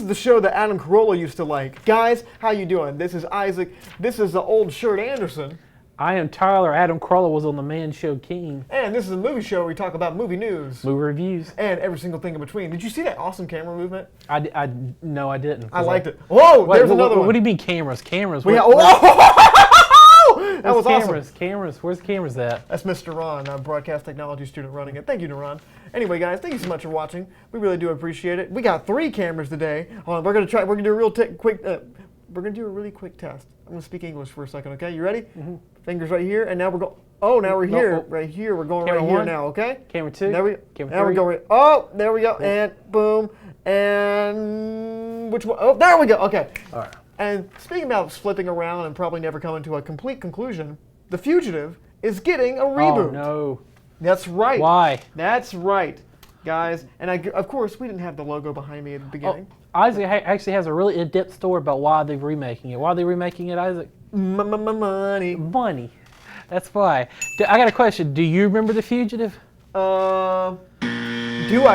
is the show that Adam Carolla used to like. Guys, how you doing? This is Isaac. This is the old shirt Anderson. I am Tyler. Adam Carolla was on the Man Show King. And this is a movie show where we talk about movie news. Movie reviews. And every single thing in between. Did you see that awesome camera movement? No, I didn't. I liked it. Whoa, there's another one. What do you mean cameras? Cameras? That was cameras, awesome. Cameras. Where's the cameras at? That's Mr. Ron, a broadcast technology student running it. Thank you to Ron. Anyway, guys, thank you so much for watching. We really do appreciate it. We got 3 cameras today. Hold on, we're gonna do a really quick test. I'm gonna speak English for a second, okay? You ready? Mm-hmm. Fingers right here, and now we're going. Oh, now we're here. Right here. We're going camera right here one. now, okay? Camera 2. There we. Camera now 3. we go. Oh, there we go. And boom. And which one? Oh, there we go. Okay. All right. And speaking about flipping around and probably never coming to a complete conclusion, The Fugitive is getting a reboot. Oh no. That's right. Why? That's right, guys. And of course, we didn't have the logo behind me at the beginning. Isaac actually has a really in-depth story about why they're remaking it. Why are they remaking it, Isaac? Money. Money. That's why. I got a question. Do you remember The Fugitive? Do I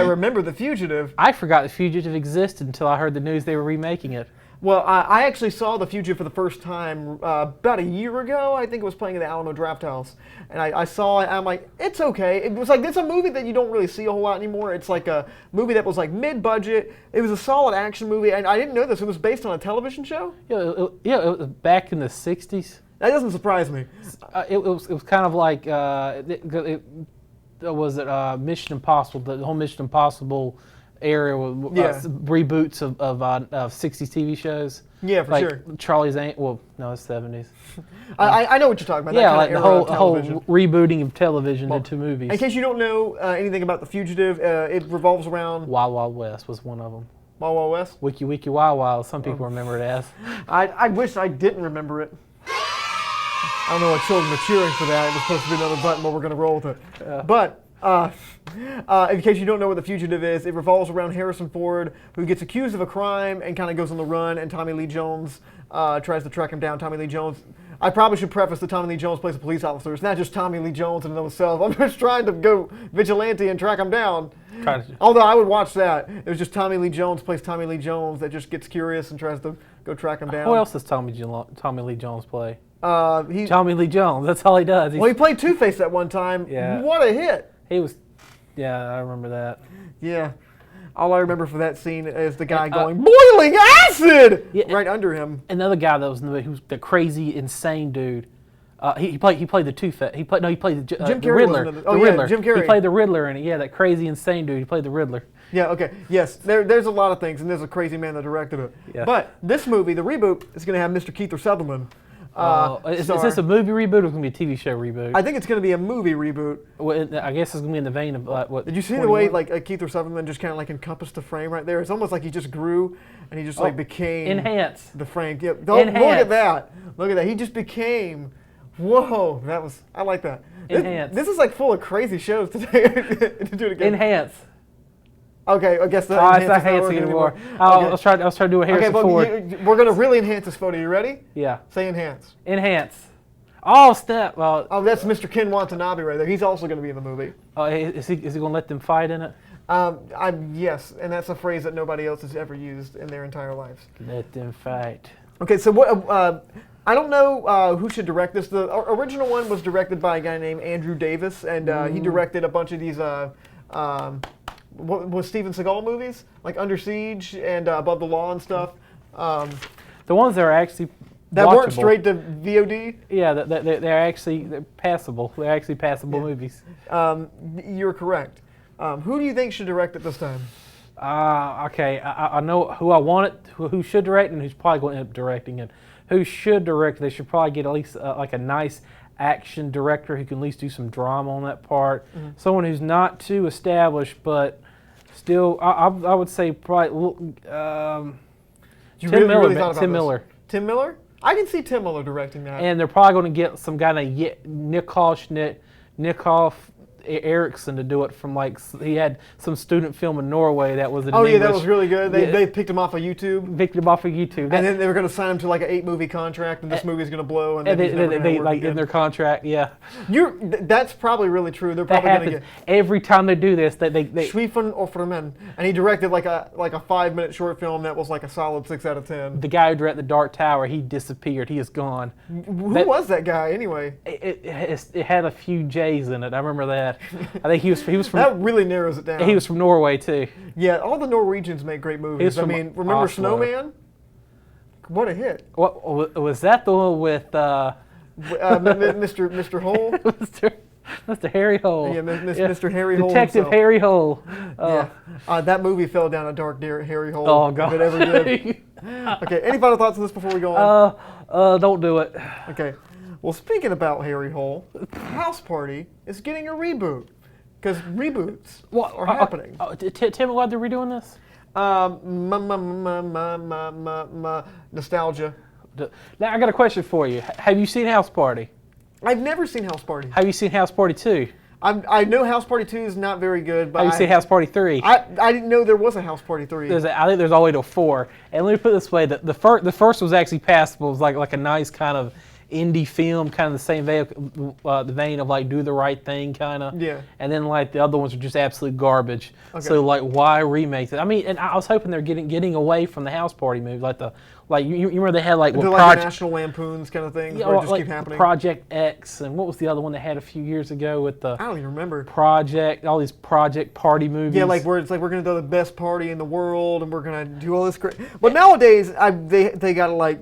remember The Fugitive? I forgot The Fugitive existed until I heard the news they were remaking it. Well, I actually saw The Fugitive for the first time about a year ago. I think it was playing in the Alamo Drafthouse. And I saw it, and I'm like, it's okay. It was like, it's a movie that you don't really see a whole lot anymore. It's like a movie that was like mid-budget. It was a solid action movie, and I didn't know this. It was based on a television show? Yeah, it was back in the 60s. That doesn't surprise me. It was kind of like, Mission Impossible, the whole Mission Impossible area with reboots of 60s TV shows. Yeah, for like sure. Charlie's Angels. Well, no, it's 70s. I know what you're talking about. Yeah, that like the whole rebooting of television into movies. In case you don't know anything about The Fugitive, it revolves around... Wild Wild West was one of them. Wild Wild West? Wiki Wiki Wild Wild, some people remember it as. I wish I didn't remember it. I don't know why children are cheering for that. It was supposed to be another button, but we're going to roll with it. But... in case you don't know what The Fugitive is, it revolves around Harrison Ford, who gets accused of a crime and kind of goes on the run, and Tommy Lee Jones tries to track him down. Tommy Lee Jones, I probably should preface that Tommy Lee Jones plays a police officer. It's not just Tommy Lee Jones in and of himself. I'm just trying to go vigilante and track him down. Although I would watch that. It was just Tommy Lee Jones plays Tommy Lee Jones that just gets curious and tries to go track him down. Who else does Tommy Lee Jones play? Tommy Lee Jones, that's all he does. Well, he played Two-Face at one time. Yeah. What a hit. He was, yeah, I remember that. Yeah. All I remember for that scene is the guy going, boiling acid! Yeah, right under him. Another guy that was in the movie, who was the crazy, insane dude. He played the Two-Face. He played the Riddler. Jim Carrey. He played the Riddler in it. Yeah, that crazy, insane dude. He played the Riddler. Yeah, okay. Yes, there's a lot of things, and there's a crazy man that directed it. Yeah. But this movie, the reboot, is going to have Mr. Keith Sutherland. Is this a movie reboot or is it going to be a TV show reboot? I think it's going to be a movie reboot. Well, I guess it's going to be in the vein of what? Did you see 21? The way like Keith Sutherland just kind of like encompassed the frame right there? It's almost like he just grew and he just like became the frame. Yeah, look at that. Look at that. He just became. Whoa, I like that. This is like full of crazy shows today. To do it again. Enhance. Okay, I guess that. It's not enhancing anymore. I was trying to do a Harrison Ford. We're gonna really enhance this photo. You ready? Yeah. Say enhance. Enhance. Oh, step. Well. Oh, that's Mr. Ken Watanabe right there. He's also gonna be in the movie. Oh, is he gonna let them fight in it? Yes, and that's a phrase that nobody else has ever used in their entire lives. Let them fight. Okay, so what? I don't know who should direct this. The original one was directed by a guy named Andrew Davis, and he directed a bunch of these. What was Steven Seagal movies like Under Siege and Above the Law and stuff? The ones that are actually that watchable. Weren't straight to VOD. Yeah, they're passable. They're actually passable movies. You're correct. Who do you think should direct it this time? Okay, I know who I want it. Who should direct and who's probably going to end up directing it. Who should direct? They should probably get at least like a nice action director who can at least do some drama on that part. Mm-hmm. Someone who's not too established, but still, I would say probably Tim Miller. Tim Miller? I can see Tim Miller directing that. And they're probably going to get some guy named Nikolaj Eriksson to do it from he had some student film in Norway that was in Oh English. yeah, that was really good. They picked him off of YouTube. Picked him off of YouTube. And then they were going to sign him to like an 8-movie contract, and this movie's going to blow. And they like in their contract, yeah. That's probably really true. They're probably going to get every time they do this. They Schwiefen Offerman, and he directed like a 5-minute short film that was like a solid 6 out of 10. The guy who directed The Dark Tower, he disappeared. He is gone. Who was that guy anyway? It had a few J's in it. I remember that. I think he was from. That really narrows it down. He was from Norway too. Yeah, all the Norwegians make great movies. I mean, remember Oslo. Snowman? What a hit! What was that the one with Mr. Hole? Mr. Harry Hole. Yeah, Mr. Harry Hole. Detective himself. Harry Hole. Yeah, that movie fell down a dark, Harry Hole. Oh God! If it ever did. Okay, any final thoughts on this before we go on? Don't do it. Okay. Well, speaking about Harry Hole, House Party is getting a reboot because reboots are happening. Tell me why they're redoing this. Nostalgia. Now I got a question for you. Have you seen House Party? I've never seen House Party. Have you seen House Party 2? I know House Party 2 is not very good, but have you seen House Party 3? I didn't know there was a House Party 3. I think there's all the way to 4. And let me put it this way: the first was actually passable. It was like a nice kind of indie film, kind of the same the vein of like Do the Right Thing, kind of. Yeah. And then like the other ones are just absolute garbage. Okay. So like, why remake it? I mean, and I was hoping they're getting away from the House Party movie, you remember they had like They're like the National Lampoons kind of things, where it just keep happening. Project X, and what was the other one they had a few years ago with the? I don't even remember. All these Project Party movies. Yeah, like where it's like we're gonna do the best party in the world, and we're gonna do all this great. But nowadays, they gotta like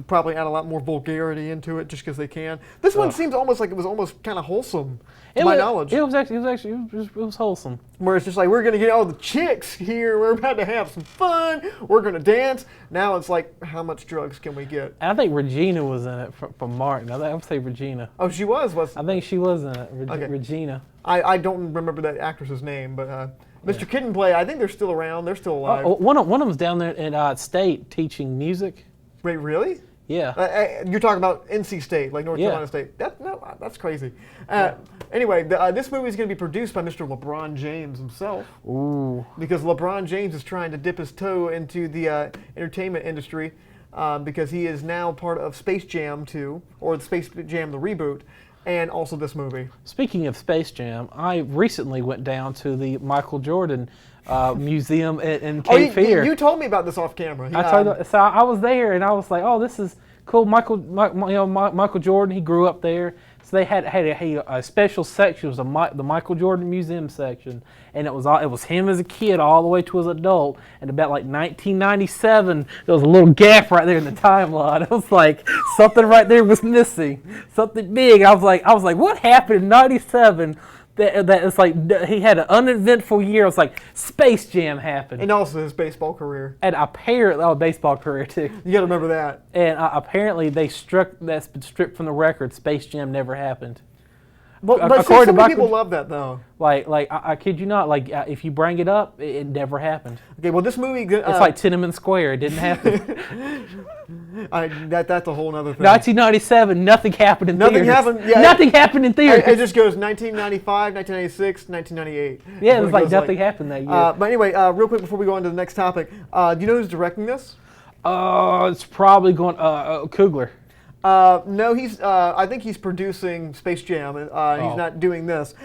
probably add a lot more vulgarity into it just because they can. This one seems almost like it was almost kind of wholesome, to my knowledge. It was wholesome. Where it's just like, we're going to get all the chicks here, we're about to have some fun, we're going to dance. Now it's like, how much drugs can we get? I think Regina was in it from Martin. I would say Regina. Oh, she was? I think she was in it, Okay. Regina. I don't remember that actress's name, but Mr. Kid and Play, I think they're still around, they're still alive. One of them's down there at State teaching music. Wait, really? Yeah. You're talking about NC State, like North Carolina State. That's crazy. Anyway, this movie is going to be produced by Mr. LeBron James himself. Ooh. Because LeBron James is trying to dip his toe into the entertainment industry because he is now part of Space Jam 2, or the Space Jam the reboot, and also this movie. Speaking of Space Jam, I recently went down to the Michael Jordan museum in Cape Fear. You told me about this off camera. So I was there, and I was like, "Oh, this is cool." Michael Jordan, he grew up there. So they had a special section. It was the Michael Jordan Museum section, and it was him as a kid all the way to as an adult. And about like 1997, there was a little gap right there in the timeline. It was like something right there was missing, something big. I was like, what happened in '97? That it's like he had an uneventful year. It was like Space Jam happened, and also his baseball career, and apparently baseball career too. You got to remember that. And apparently that's been stripped from the record. Space Jam never happened. But so many people love that though. I kid you not. If you bring it up, it never happened. Okay, well this movie it's like Tiananmen Square. It didn't happen. That's a whole other thing. 1997, nothing happened in theaters. Happened. Yeah, nothing happened in theaters. It just goes 1995, 1996, 1998. Yeah, it was like nothing happened that year. But anyway, real quick before we go on to the next topic, do you know who's directing this? It's probably going Coogler. No, I think he's producing Space Jam. He's not doing this.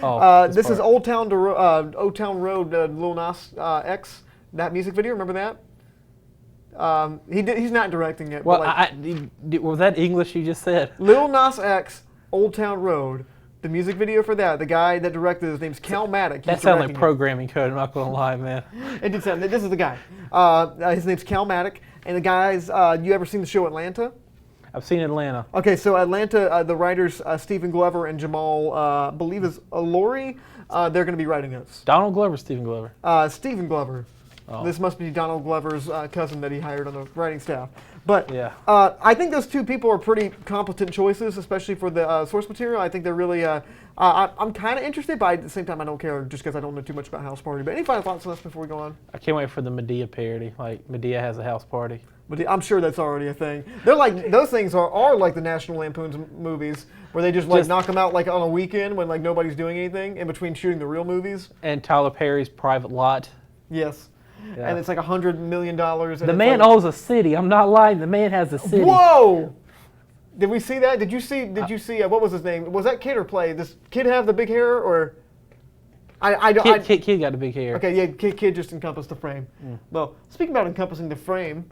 This is Old Town Road, Lil Nas X. That music video, remember that? He's not directing it. Well, was that English you just said? Lil Nas X, Old Town Road. The music video for that, the guy that directed, his name's Cal Maddock. That sounds like programming code. I'm not going to lie, man. It did sound. This is the guy. His name's Cal Maddock, and the guys. You ever seen the show Atlanta? I've seen Atlanta. Okay, so Atlanta, the writers Stephen Glover and Jamal, I believe is Laurie, they're going to be writing this. Donald Glover, Stephen Glover. Stephen Glover. Oh. This must be Donald Glover's cousin that he hired on the writing staff. But Yeah. I think those two people are pretty competent choices, especially for the source material. I think they're really. I'm kind of interested, but at the same time, I don't care just because I don't know too much about House Party. But any final thoughts on this before we go on? I can't wait for the Medea parody. Like Medea has a house party. But I'm sure that's already a thing. They're like those things are like the National Lampoon's movies, where they just like knock them out like on a weekend when like nobody's doing anything in between shooting the real movies. And Tyler Perry's Private Lot. Yes. Yeah. And it's like $100 million. The man owns a city. I'm not lying. The man has a city. Whoa! Did we see that? Did you see? What was his name? Was that kid or play? Does kid have the big hair or? Kid got the big hair. Okay, yeah, kid just encompassed the frame. Well, speaking about encompassing the frame,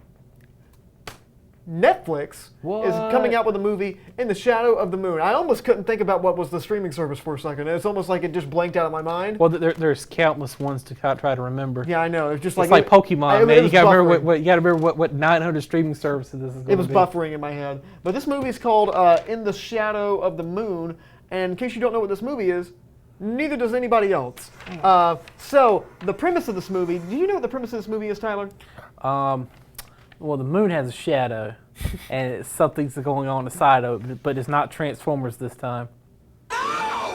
Netflix is coming out with a movie In the Shadow of the Moon. I almost couldn't think about what was the streaming service for a second. It's almost like it just blanked out of my mind. Well, there's countless ones to try to remember. Yeah, I know. It's just it's like Pokemon, man. You gotta remember what 900 streaming services this is going to be. It was buffering in my head. But this movie is called In the Shadow of the Moon. And in case you don't know what this movie is, neither does anybody else. So the premise of this movie. Do you know what the premise of this movie is, Tyler? Well, the moon has a shadow, and something's going on inside of it, but it's not Transformers this time.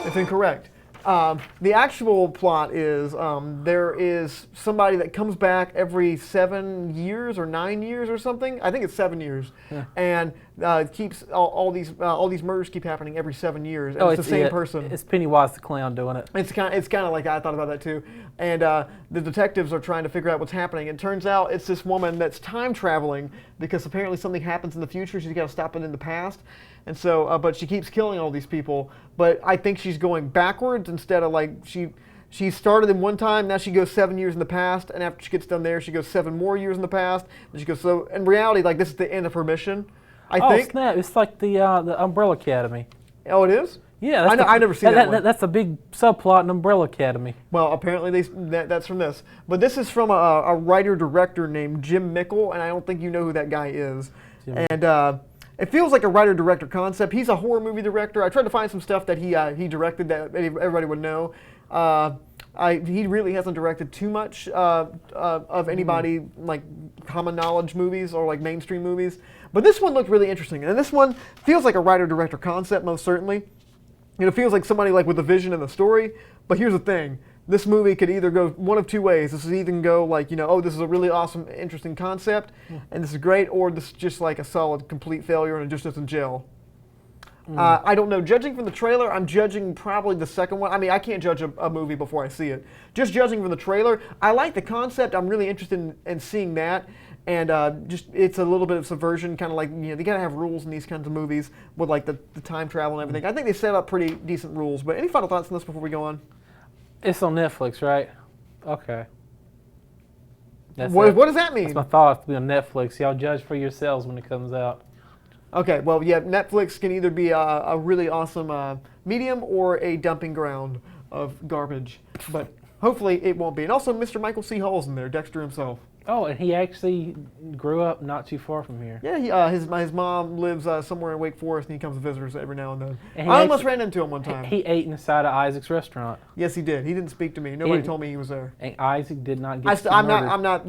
It's incorrect. The actual plot is there is somebody that comes back every 7 years or 9 years or something. I think it's 7 years, and keeps all these murders keep happening every 7 years. And it's the same person. It's Pennywise the Clown doing it. It's kind of like I thought about that too. And the detectives are trying to figure out what's happening. It turns out it's this woman that's time traveling because apparently something happens in the future. She's got to stop it in the past. And so, but she keeps killing all these people. But I think she's going backwards instead of like she started in one time. Now she goes 7 years in the past, and after she gets done there, she goes 7 more years in the past. And she goes so. In reality, like this is the end of her mission. I think. Oh snap! It's like the Umbrella Academy. Oh, it is. Yeah, I've never seen that one. That's a big subplot in Umbrella Academy. Well, apparently that's from this. But this is from a writer-director named Jim Mickle, and I don't think you know who that guy is. And it feels like a writer-director concept. He's a horror movie director. I tried to find some stuff that he directed that everybody would know. He really hasn't directed too much of anybody like common knowledge movies or like mainstream movies. But this one looked really interesting, and this one feels like a writer-director concept most certainly. It feels like somebody like with a vision and a story. But here's the thing. This movie could either go one of two ways. This is either go like, oh, this is a really awesome, interesting concept, and this is great, or this is just like a solid, complete failure and it just doesn't gel. I don't know. Judging from the trailer, I'm judging probably the second one. I mean, I can't judge a movie before I see it. Just judging from the trailer, I like the concept. I'm really interested in seeing that. And just it's a little bit of subversion, kind of like, they got to have rules in these kinds of movies with like the time travel and everything. I think they set up pretty decent rules. But any final thoughts on this before we go on? It's on Netflix, right? Okay. What does that mean? That's my thought. It'll be on Netflix. Y'all judge for yourselves when it comes out. Okay, well, yeah, Netflix can either be a really awesome medium or a dumping ground of garbage. But hopefully it won't be. And also Mr. Michael C. Hall's in there, Dexter himself. Oh, and he actually grew up not too far from here. Yeah, his mom lives somewhere in Wake Forest, and he comes to visit us every now and then. And I almost ran into him one time. He ate inside of Isaac's restaurant. Yes, he did. He didn't speak to me. Nobody told me he was there. And Isaac did not get. I'm not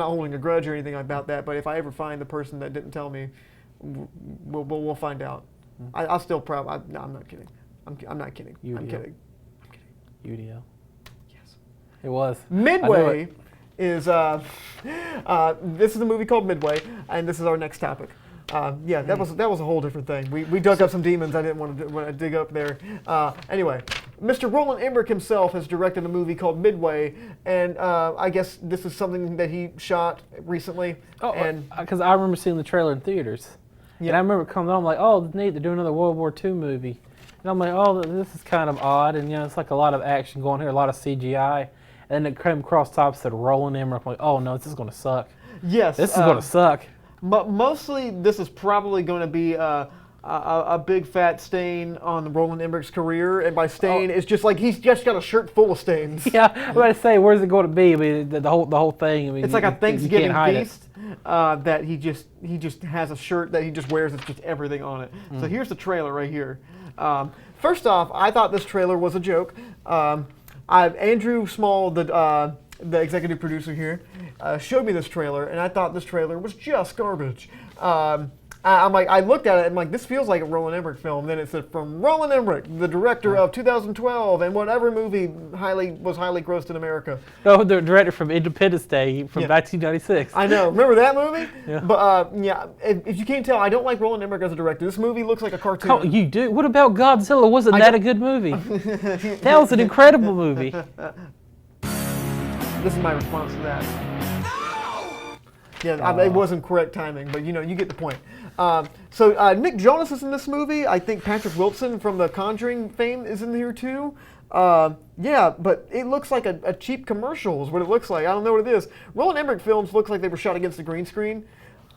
holding a grudge or anything about that. But if I ever find the person that didn't tell me, we'll find out. I'll still probably. No, I'm not kidding. I'm not kidding. I'm kidding. UDL. Yes. It was. Midway is this is a movie called Midway, and this is our next topic. That was a whole different thing. We dug up some demons I didn't want to dig up there. Anyway, Mr. Roland Emmerich himself has directed a movie called Midway, and I guess this is something that he shot recently. Oh, because I remember seeing the trailer in theaters, and I remember coming on like, oh, neat, they're doing another World War II movie, and I'm like, oh, this is kind of odd, and it's like a lot of action going here, a lot of CGI. And then it came across top, said Roland Emmerich. I'm like, oh no, this is going to suck. Yes. This is going to suck. But mostly, this is probably going to be a big fat stain on Roland Emmerich's career. And by stain, it's just like he's just got a shirt full of stains. Yeah, I'm about to say, where's it going to be? I mean, the whole thing. I mean, it's like a Thanksgiving feast that he just has a shirt that he just wears. It's just everything on it. So here's the trailer right here. First off, I thought this trailer was a joke. Andrew Small, the executive producer here, showed me this trailer, and I thought this trailer was just garbage. I looked at it and I'm like, this feels like a Roland Emmerich film. Then it said from Roland Emmerich, the director of 2012 and whatever movie was highly grossed in America. No, the director from Independence Day from 1996. I know. Remember that movie? Yeah. But if you can't tell, I don't like Roland Emmerich as a director. This movie looks like a cartoon. Oh, you do? What about Godzilla? Wasn't that a good movie? That was an incredible movie. This is my response to that. Yeah, it wasn't correct timing, but you get the point. So Nick Jonas is in this movie. I think Patrick Wilson from the Conjuring fame is in here too. Yeah, but it looks like a cheap commercial is what it looks like. I don't know what it is. Roland Emmerich films look like they were shot against the green screen,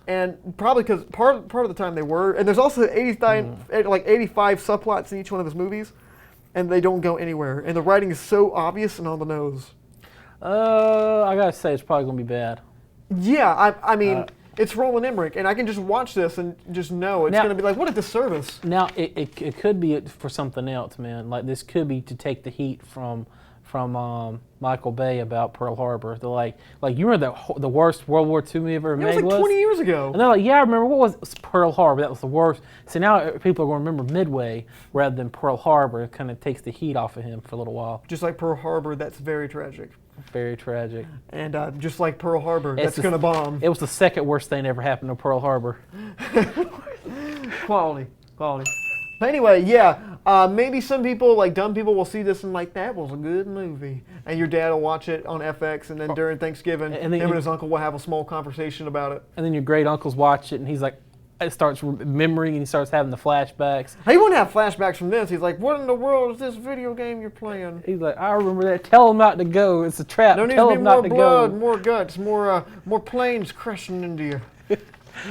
and probably because part of the time they were. And there's also 85 subplots in each one of his movies, and they don't go anywhere. And the writing is so obvious and on the nose. I gotta say it's probably gonna be bad. Yeah, I mean, it's Roland Emmerich, and I can just watch this and just know it's going to be like, what a disservice. Now, it could be for something else, man. Like, this could be to take the heat from Michael Bay about Pearl Harbor. They're like you remember the worst World War II movie ever made? It was like 20 years ago. And they're like, yeah, I remember. What was Pearl Harbor? That was the worst. So now people are going to remember Midway rather than Pearl Harbor. It kind of takes the heat off of him for a little while. Just like Pearl Harbor, that's very tragic. Very tragic. And just like Pearl Harbor, that's going to bomb. It was the second worst thing that ever happened to Pearl Harbor. Quality. But anyway, yeah, maybe some people, like dumb people, will see this and like, that was a good movie. And your dad will watch it on FX, and then during Thanksgiving, him and his uncle will have a small conversation about it. And then your great uncles watch it, and he's like, it starts remembering, and he starts having the flashbacks. He wouldn't have flashbacks from this. He's like, what in the world is this video game you're playing? He's like, I remember that. Tell him not to go. It's a trap. There needs Tell to him be not more to blood, go. more guts, more planes crashing into you.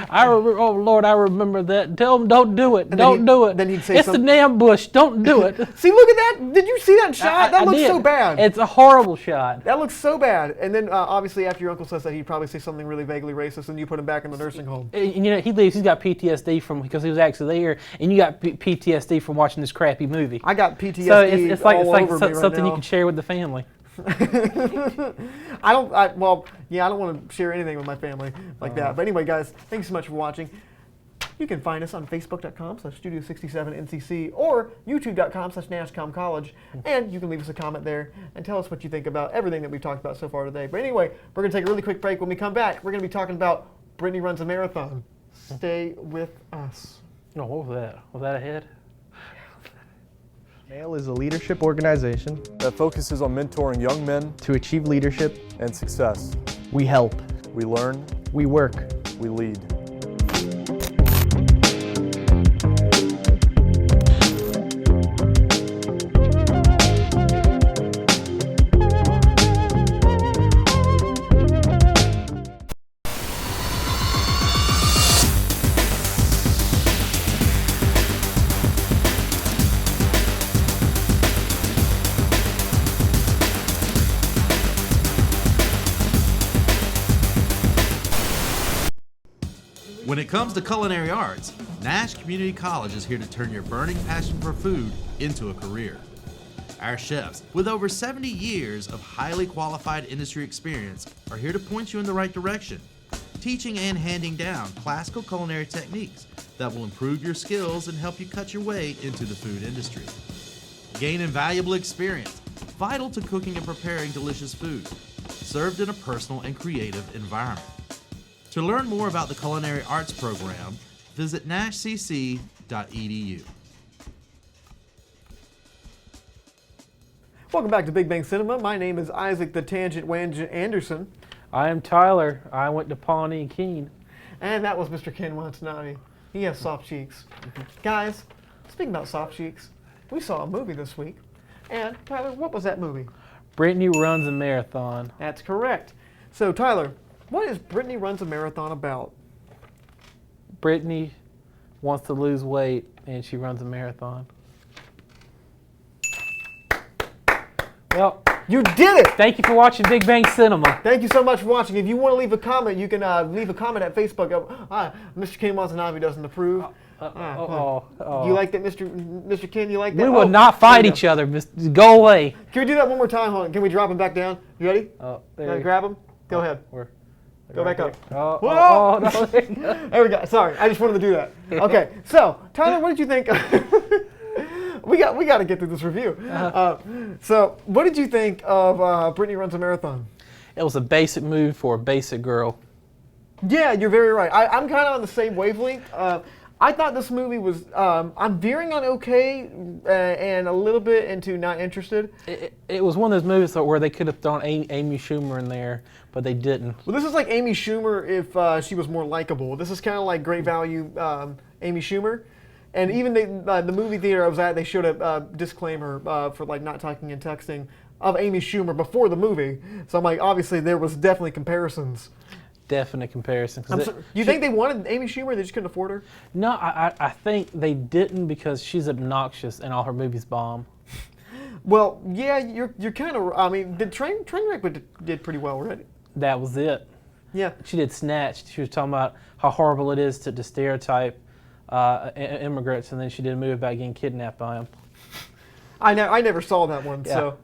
I remember, oh Lord, I remember that. Tell him don't do it. Don't do it. Then he'd say it's an ambush. Don't do it. See, look at that. Did you see that shot? That looks so bad. It's a horrible shot. That looks so bad. And then obviously after your uncle says that, he'd probably say something really vaguely racist, and you put him back in the nursing home. And, he leaves. He's got PTSD because he was actually there, and you got PTSD from watching this crappy movie. I got PTSD. So it's like something you can share with the family. I don't want to share anything with my family like that. But anyway, guys, thanks so much for watching. You can find us on Facebook.com/Studio67NCC or YouTube.com/NashComCollege. And you can leave us a comment there and tell us what you think about everything that we've talked about so far today. But anyway, we're going to take a really quick break. When we come back, we're going to be talking about Brittany Runs a Marathon. Stay with us. Oh, what was that? Was that a head? NAIL is a leadership organization that focuses on mentoring young men to achieve leadership. and success. We help. We learn, We work. we lead. When it comes to culinary arts, Nash Community College is here to turn your burning passion for food into a career. Our chefs, with over 70 years of highly qualified industry experience, are here to point you in the right direction, teaching and handing down classical culinary techniques that will improve your skills and help you cut your way into the food industry. Gain invaluable experience, vital to cooking and preparing delicious food, served in a personal and creative environment. To learn more about the Culinary Arts program, visit nashcc.edu. Welcome back to Big Bang Cinema. My name is Isaac the Tangent Wangent Anderson. I am Tyler. I went to Pawnee and Keene. And that was Mr. Ken Watanabe. He has soft cheeks. Guys, speaking about soft cheeks, we saw a movie this week. And Tyler, what was that movie? Brittany Runs a Marathon. That's correct. So Tyler, what is Brittany Runs a Marathon about? Brittany wants to lose weight, and she runs a marathon. Well, You did it! Thank you for watching Big Bang Cinema. Thank you so much for watching. If you want to leave a comment, you can leave a comment at Facebook. Mr. Ken Watanabe doesn't approve. You like that, Mr. Ken? You like that? We will not fight each other. Go away. Can we do that one more time? Hold on. Can we drop him back down? You ready? There. Grab him. Go ahead. Go back up. No. There we go. Sorry, I just wanted to do that. Okay, so Tyler, what did you think? we got to get through this review. So, what did you think of Brittany Runs a Marathon? It was a basic movie for a basic girl. Yeah, you're very right. I'm kind of on the same wavelength. I thought this movie was, I'm veering on okay and a little bit into not interested. It was one of those movies where they could have thrown Amy Schumer in there, but they didn't. Well, this is like Amy Schumer if she was more likable. This is kind of like Great Value Amy Schumer. And even the movie theater I was at, they showed a disclaimer for like not talking and texting of Amy Schumer before the movie. So I'm like, obviously there was definitely comparisons. Definite comparison. You think they wanted Amy Schumer? They just couldn't afford her? No, I think they didn't because she's obnoxious and all her movies bomb. Well, yeah, you're kind of. I mean, the Trainwreck did pretty well, right? That was it. Yeah. She did Snatched. She was talking about how horrible it is to stereotype immigrants, and then she did a movie about getting kidnapped by them. I never saw that one, yeah. So.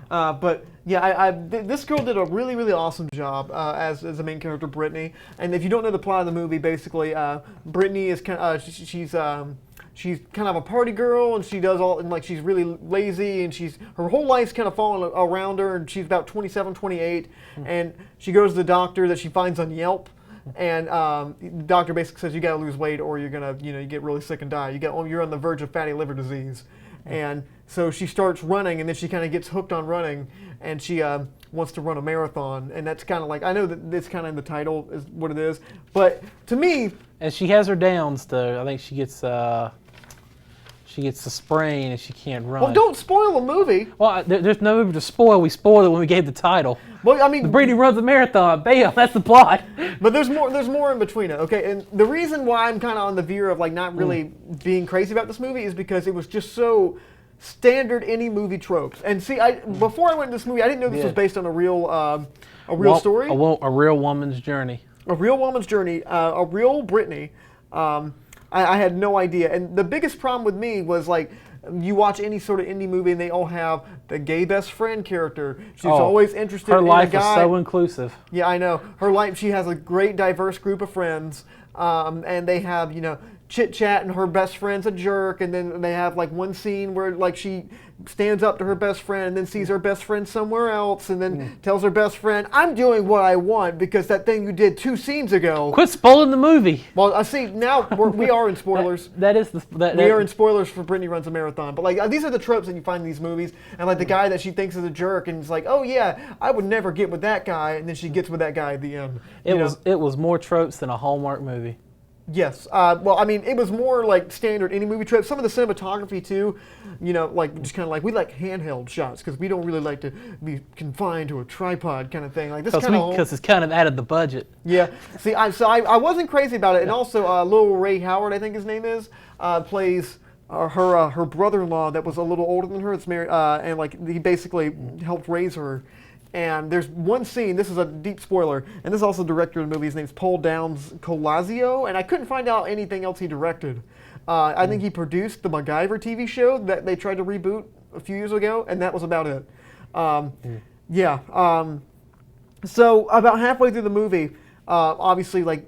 But yeah, this girl did a really, really awesome job as the main character, Brittany. And if you don't know the plot of the movie, basically, Brittany is kind of, she's kind of a party girl, and she does all, and like she's really lazy, and her whole life's kind of falling around her, and she's about 27, 28, and she goes to the doctor that she finds on Yelp. And the doctor basically says you got to lose weight, or you're gonna, you get really sick and die. You're on the verge of fatty liver disease. And so she starts running, and then she kind of gets hooked on running, and she wants to run a marathon. And that's kind of like, I know that it's kind of in the title is what it is, but to me... And she has her downs, though. I think she gets the sprain, and she can't run. Well, don't spoil a movie. Well, there's no movie to spoil. We spoiled it when we gave the title. Well, I mean... The Brittany Runs a Marathon. Bam, that's the plot. But there's more in between it, okay? And the reason why I'm kind of on the veer of like not really being crazy about this movie is because it was just so standard any movie tropes. And see, before I went to this movie, I didn't know this was based on a real story. A real woman's journey. A real woman's journey, a real Brittany. I had no idea. And the biggest problem with me was like, you watch any sort of indie movie and they all have the gay best friend character. She's always interested in a guy. Her life is so inclusive. Yeah, I know. Her life, she has a great diverse group of friends. And they have, chit chat, and her best friend's a jerk, and then they have like one scene where like she stands up to her best friend and then sees her best friend somewhere else and then tells her best friend, I'm doing what I want because that thing you did 2 scenes ago. Quit spoiling the movie. Well, I see, now we are in spoilers. We are in spoilers for Brittany Runs a Marathon. But like these are the tropes that you find in these movies. And like the guy that she thinks is a jerk and it's like, oh yeah, I would never get with that guy, and then she gets with that guy at the end. It was more tropes than a Hallmark movie. Yes. Well, I mean, it was more like standard any movie trip. Some of the cinematography too, like just kind of like we like handheld shots because we don't really like to be confined to a tripod kind of thing. Like this kind of because it's kind of out of the budget. Yeah. See, I wasn't crazy about it, and also Lil Ray Howard, I think his name is, plays her brother-in-law that was a little older than her. It's married, and like he basically helped raise her. And there's one scene, this is a deep spoiler, and this is also the director of the movie. His name's Paul Downs Colazio, and I couldn't find out anything else he directed. I think he produced the MacGyver TV show that they tried to reboot a few years ago, and that was about it. So about halfway through the movie, obviously, like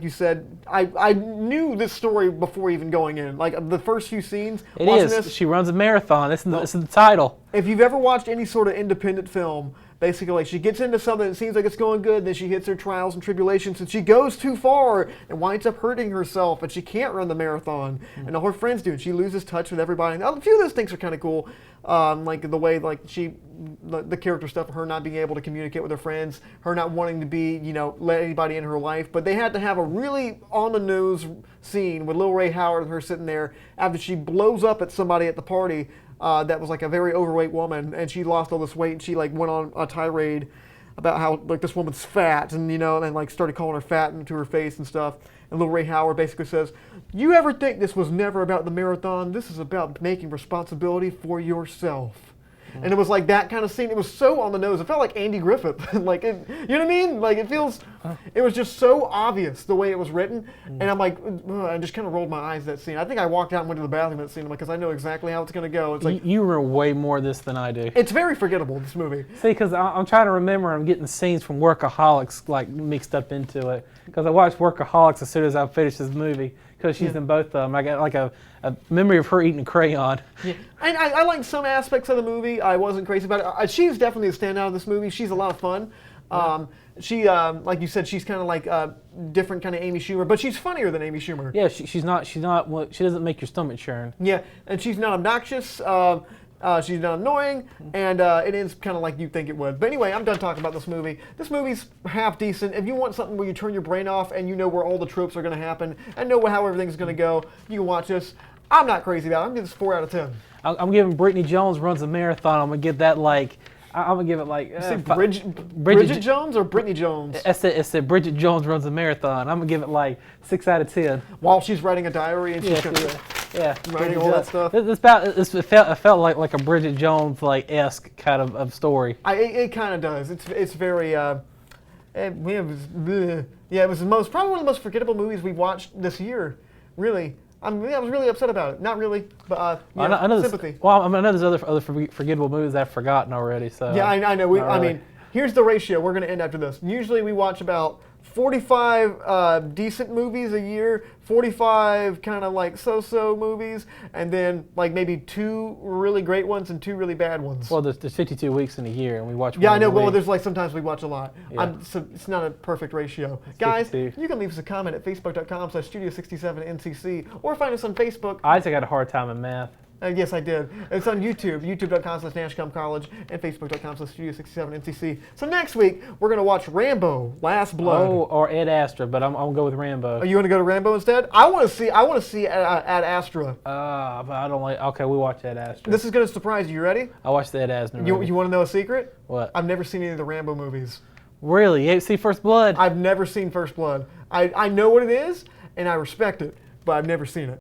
you said, I knew this story before even going in. Like the first few scenes. It is. She runs a marathon. This is the title. If you've ever watched any sort of independent film, basically, like she gets into something that seems like it's going good, then she hits her trials and tribulations, and she goes too far and winds up hurting herself, and she can't run the marathon. And all her friends do, and she loses touch with everybody. And a few of those things are kind of cool, like the way like the character stuff, her not being able to communicate with her friends, her not wanting to be, let anybody in her life. But they had to have a really on-the-nose scene with Lil Ray Howard and her sitting there after she blows up at somebody at the party. That was like a very overweight woman, and she lost all this weight, and she like went on a tirade about how like this woman's fat, and and like started calling her fat into her face and stuff. And Lil Ray Howard basically says, "You ever think this was never about the marathon? This is about making responsibility for yourself." and it was like that kind of scene. It was so on the nose. It felt like Andy Griffith. Like, you know what I mean? Like, it was just so obvious the way it was written, and I'm like, I just kind of rolled my eyes at that scene. I think I walked out and went to the bathroom at that scene because I know exactly how it's going to go. It's like You remember way more of this than I do. it's very forgettable, this movie. See, because I'm trying to remember, I'm getting scenes from Workaholics like mixed up into it. Because I watched Workaholics as soon as I finished this movie. Because she's in both of them. I got like a memory of her eating a crayon. Yeah. And I liked some aspects of the movie. I wasn't crazy about it. She's definitely a standout of this movie. She's a lot of fun. She, like you said, she's kind of like different kind of Amy Schumer, but she's funnier than Amy Schumer. Yeah, she's not. Well, she doesn't make your stomach churn. Yeah, and she's not obnoxious. She's not annoying, and it is kind of like you think it would. But anyway, I'm done talking about this movie. This movie's half decent. If you want something where you turn your brain off and you know where all the tropes are going to happen and know how everything's going to go, you can watch this. I'm not crazy about it. I'm giving this 4 out of 10. I'm giving Brittany Jones Runs a Marathon. I'm gonna give that like. I'm gonna give it like. Bridget Jones or Brittany Jones? It said Bridget Jones Runs a Marathon. I'm gonna give it like 6 out of 10. While she's writing a diary and she's writing all that stuff. It felt like a Bridget Jones like esque kind of story. It kind of does. It's very. It was probably one of the most forgettable movies we watched this year. Really. I was really upset about it. Not really, but I know sympathy. I know there's other forgettable movies I've forgotten already. So yeah, I know. I mean, here's the ratio. We're going to end after this. Usually we watch about 45 decent movies a year, 45 kind of like so-so movies, and then like maybe 2 really great ones and 2 really bad ones. Well, there's 52 weeks in a year, and we watch. Yeah, one I know. every Well, week. there's like sometimes we watch a lot. Yeah. So it's not a perfect ratio. Guys, 52. you can leave us a comment at facebook.com/studio67ncc or find us on Facebook. Isaac had a hard time in math. Yes, I did. It's on YouTube, youtube.com/NashCom College, and facebook.com/Studio67NCC. So next week, we're going to watch Rambo, Last Blood. Oh, or Ed Astra, but I'm going to go with Rambo. Are you going to go to Rambo instead? I want to see Ad Astra. But I don't like. Okay, we watch Ed Astra. This is going to surprise you. You ready? I watched the Ed Astra movie. You want to know a secret? What? I've never seen any of the Rambo movies. Really? You ain't see First Blood? I've never seen First Blood. I know what it is, and I respect it, but I've never seen it.